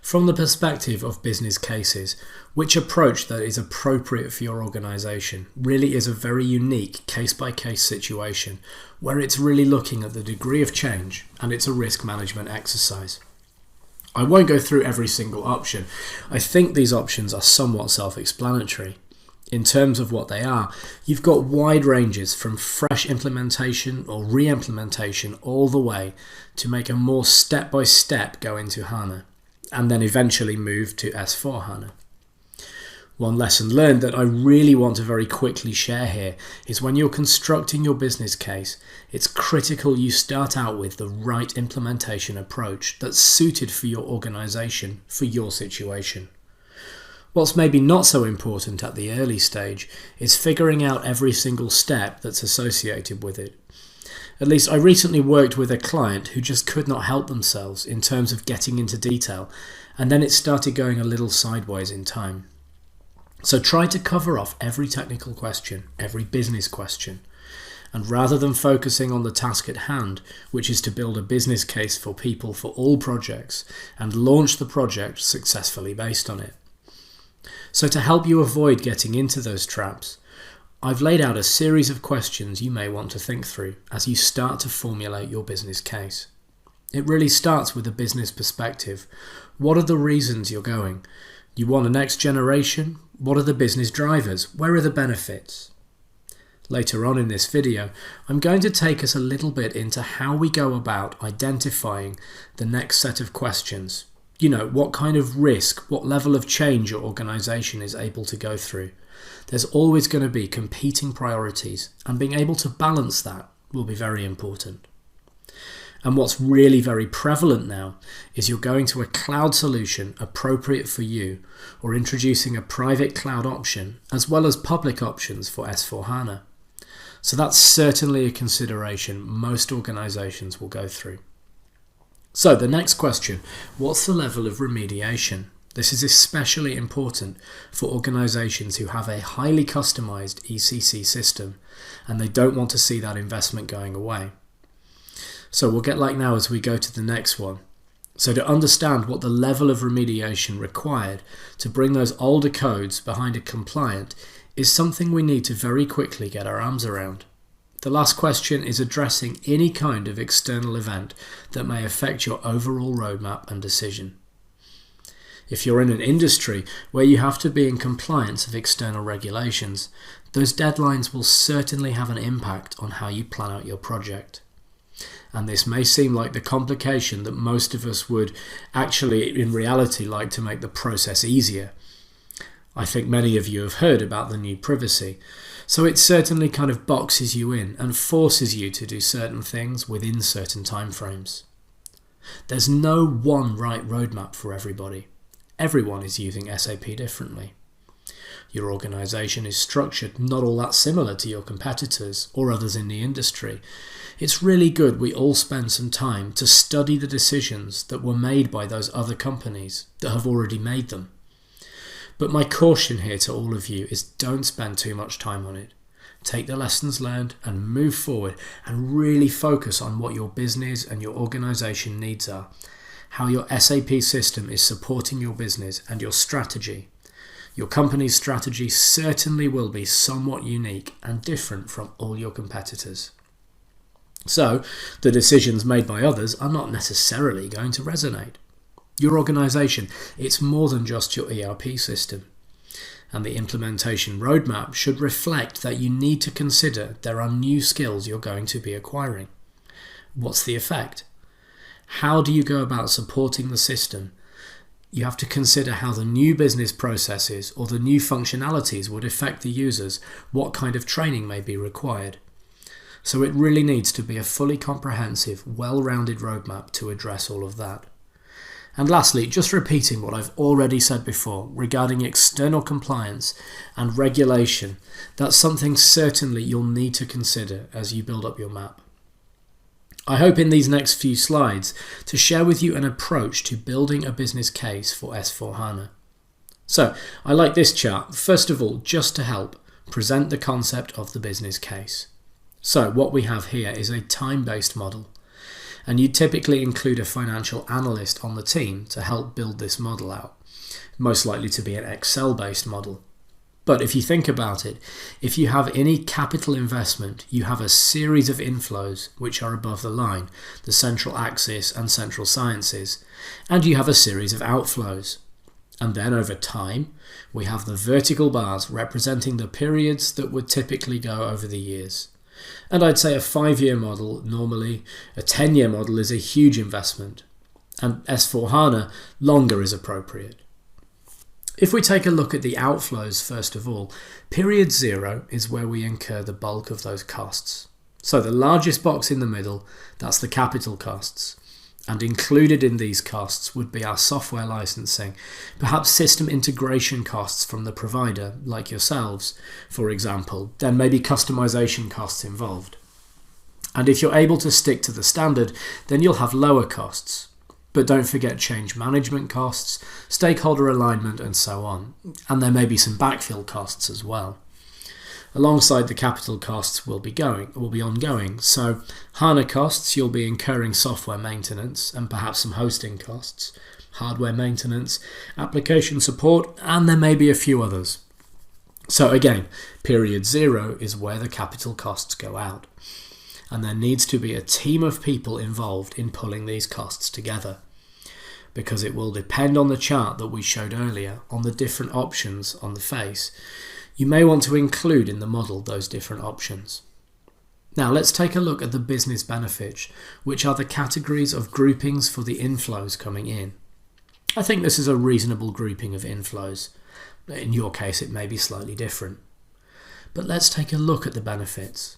From the perspective of business cases, which approach that is appropriate for your organization really is a very unique case-by-case situation where it's really looking at the degree of change and it's a risk management exercise. I won't go through every single option. I think these options are somewhat self-explanatory. In terms of what they are, you've got wide ranges from fresh implementation or re-implementation all the way to make a more step-by-step go into HANA and then eventually move to S4HANA. One lesson learned that I really want to very quickly share here is when you're constructing your business case, it's critical you start out with the right implementation approach that's suited for your organization, for your situation. What's maybe not so important at the early stage is figuring out every single step that's associated with it. At least I recently worked with a client who just could not help themselves in terms of getting into detail, and then it started going a little sideways in time. So try to cover off every technical question, every business question, and rather than focusing on the task at hand, which is to build a business case for people for all projects and launch the project successfully based on it. So to help you avoid getting into those traps, I've laid out a series of questions you may want to think through as you start to formulate your business case. It really starts with a business perspective. What are the reasons you're going? You want a next generation? What are the business drivers? Where are the benefits? Later on in this video, I'm going to take us a little bit into how we go about identifying the next set of questions. You know, what kind of risk, what level of change your organization is able to go through. There's always going to be competing priorities, and being able to balance that will be very important. And what's really very prevalent now is you're going to a cloud solution appropriate for you, or introducing a private cloud option as well as public options for S4HANA. So that's certainly a consideration most organizations will go through. So the next question, what's the level of remediation? This is especially important for organizations who have a highly customized ECC system and they don't want to see that investment going away. So we'll get like now as we go to the next one. So to understand what the level of remediation required to bring those older codes behind a compliant is something we need to very quickly get our arms around. The last question is addressing any kind of external event that may affect your overall roadmap and decision. If you're in an industry where you have to be in compliance of external regulations, those deadlines will certainly have an impact on how you plan out your project. And this may seem like the complication that most of us would actually in reality like to make the process easier. I think many of you have heard about the new privacy, so it certainly kind of boxes you in and forces you to do certain things within certain timeframes. There's no one right roadmap for everybody. Everyone is using SAP differently. Your organization is structured not all that similar to your competitors or others in the industry. It's really good we all spend some time to study the decisions that were made by those other companies that have already made them. But my caution here to all of you is don't spend too much time on it. Take the lessons learned and move forward and really focus on what your business and your organization needs are, how your SAP system is supporting your business and your strategy. Your company's strategy certainly will be somewhat unique and different from all your competitors. So, the decisions made by others are not necessarily going to resonate. Your organization, it's more than just your ERP system. And the implementation roadmap should reflect that you need to consider there are new skills you're going to be acquiring. What's the effect? How do you go about supporting the system? You have to consider how the new business processes or the new functionalities would affect the users, what kind of training may be required. So it really needs to be a fully comprehensive, well-rounded roadmap to address all of that. And lastly, just repeating what I've already said before regarding external compliance and regulation, that's something certainly you'll need to consider as you build up your map. I hope in these next few slides to share with you an approach to building a business case for S4HANA. So, I like this chart, first of all, just to help present the concept of the business case. So, what we have here is a time-based model. And you typically include a financial analyst on the team to help build this model out, most likely to be an Excel-based model. But if you think about it, if you have any capital investment, you have a series of inflows which are above the line, the central axis and central sciences, and you have a series of outflows. And then over time, we have the vertical bars representing the periods that would typically go over the years. And I'd say a 5-year model, normally a 10-year model is a huge investment, and S4HANA, longer is appropriate. If we take a look at the outflows first of all, period 0 is where we incur the bulk of those costs. So the largest box in the middle, that's the capital costs. And included in these costs would be our software licensing, perhaps system integration costs from the provider, like yourselves, for example, then maybe customization costs involved. And if you're able to stick to the standard, then you'll have lower costs. But don't forget change management costs, stakeholder alignment, and so on. And there may be some backfill costs as well. Alongside the capital costs will be ongoing. So HANA costs, you'll be incurring software maintenance and perhaps some hosting costs, hardware maintenance, application support, and there may be a few others. So again, period 0 is where the capital costs go out. And there needs to be a team of people involved in pulling these costs together, because it will depend on the chart that we showed earlier on the different options on the face. You may want to include in the model those different options. Now let's take a look at the business benefits, which are the categories of groupings for the inflows coming in. I think this is a reasonable grouping of inflows. In your case, it may be slightly different. But let's take a look at the benefits.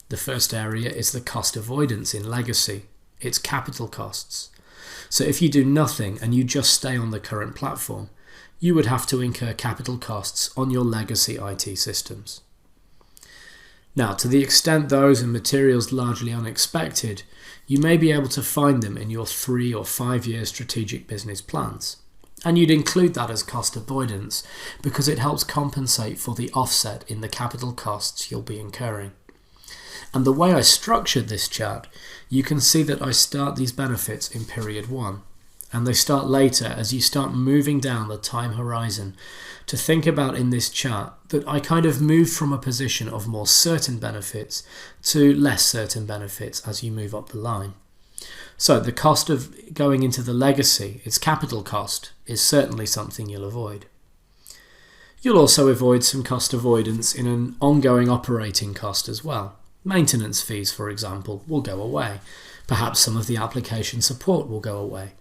The first area is the cost avoidance in legacy. It's capital costs. So if you do nothing and you just stay on the current platform, you would have to incur capital costs on your legacy IT systems. Now, to the extent those are materials largely unexpected, you may be able to find them in your 3 or 5 year strategic business plans. And you'd include that as cost avoidance because it helps compensate for the offset in the capital costs you'll be incurring. And the way I structured this chart, you can see that I start these benefits in period 1, and they start later as you start moving down the time horizon. To think about in this chart that I kind of moved from a position of more certain benefits to less certain benefits as you move up the line. So the cost of going into the legacy, its capital cost, is certainly something you'll avoid. You'll also avoid some cost avoidance in an ongoing operating cost as well. Maintenance fees, for example, will go away. Perhaps some of the application support will go away.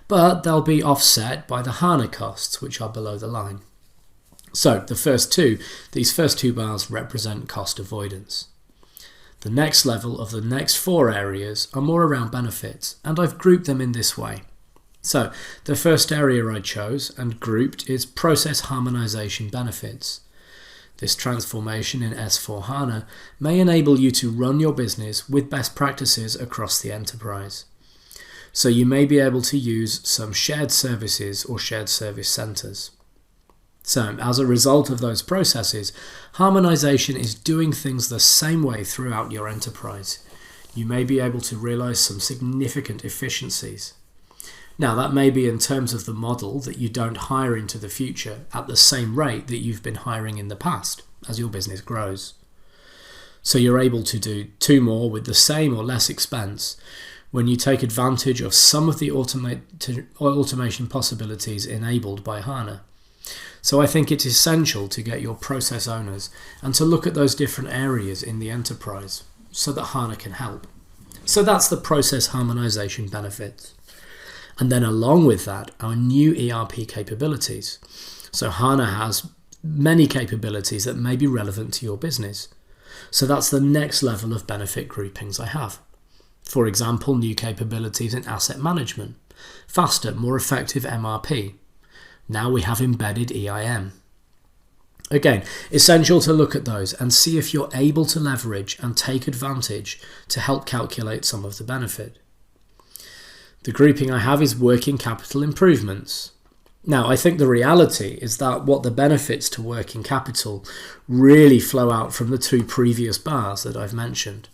But they'll be offset by the HANA costs, which are below the line. So these first two bars represent cost avoidance. The next level of the next 4 areas are more around benefits, and I've grouped them in this way. So the first area I chose and grouped is process harmonization benefits. This transformation in S4HANA may enable you to run your business with best practices across the enterprise. So you may be able to use some shared services or shared service centers. So as a result of those processes, harmonization is doing things the same way throughout your enterprise. You may be able to realize some significant efficiencies. Now that may be in terms of the model that you don't hire into the future at the same rate that you've been hiring in the past as your business grows. So you're able to do 2 more with the same or less expense when you take advantage of some of the automation possibilities enabled by HANA. So I think it's essential to get your process owners and to look at those different areas in the enterprise so that HANA can help. So that's the process harmonization benefits. And then along with that, our new ERP capabilities. So HANA has many capabilities that may be relevant to your business. So that's the next level of benefit groupings I have. For example, new capabilities in asset management, faster, more effective MRP. Now we have embedded EIM. Again, essential to look at those and see if you're able to leverage and take advantage to help calculate some of the benefit. The grouping I have is working capital improvements. Now, I think the reality is that what the benefits to working capital really flow out from the 2 previous bars that I've mentioned.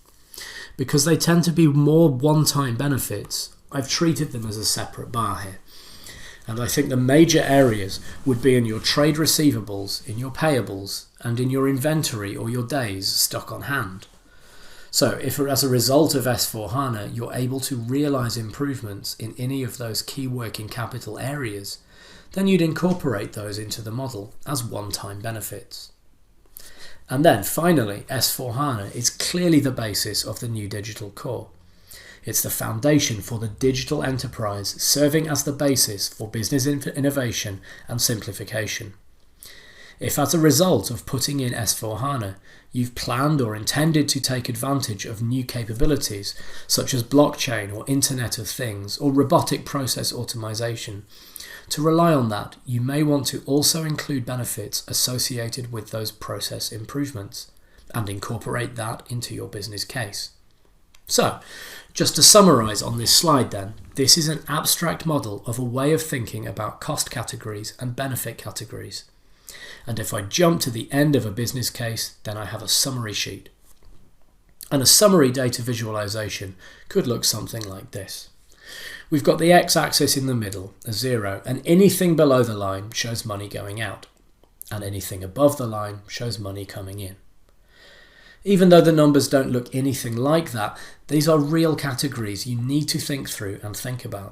Because they tend to be more one-time benefits, I've treated them as a separate bar here. And I think the major areas would be in your trade receivables, in your payables, and in your inventory or your days stock on hand. So if as a result of S4HANA you're able to realise improvements in any of those key working capital areas, then you'd incorporate those into the model as one-time benefits. And then finally, S4HANA is clearly the basis of the new digital core. It's the foundation for the digital enterprise, serving as the basis for business innovation and simplification. If as a result of putting in S4HANA, you've planned or intended to take advantage of new capabilities such as blockchain or Internet of Things or robotic process automation, to rely on that, you may want to also include benefits associated with those process improvements and incorporate that into your business case. So, just to summarise on this slide then, this is an abstract model of a way of thinking about cost categories and benefit categories. And if I jump to the end of a business case, then I have a summary sheet. And a summary data visualization could look something like this. We've got the x-axis in the middle, a 0, and anything below the line shows money going out, and anything above the line shows money coming in. Even though the numbers don't look anything like that, these are real categories you need to think through and think about.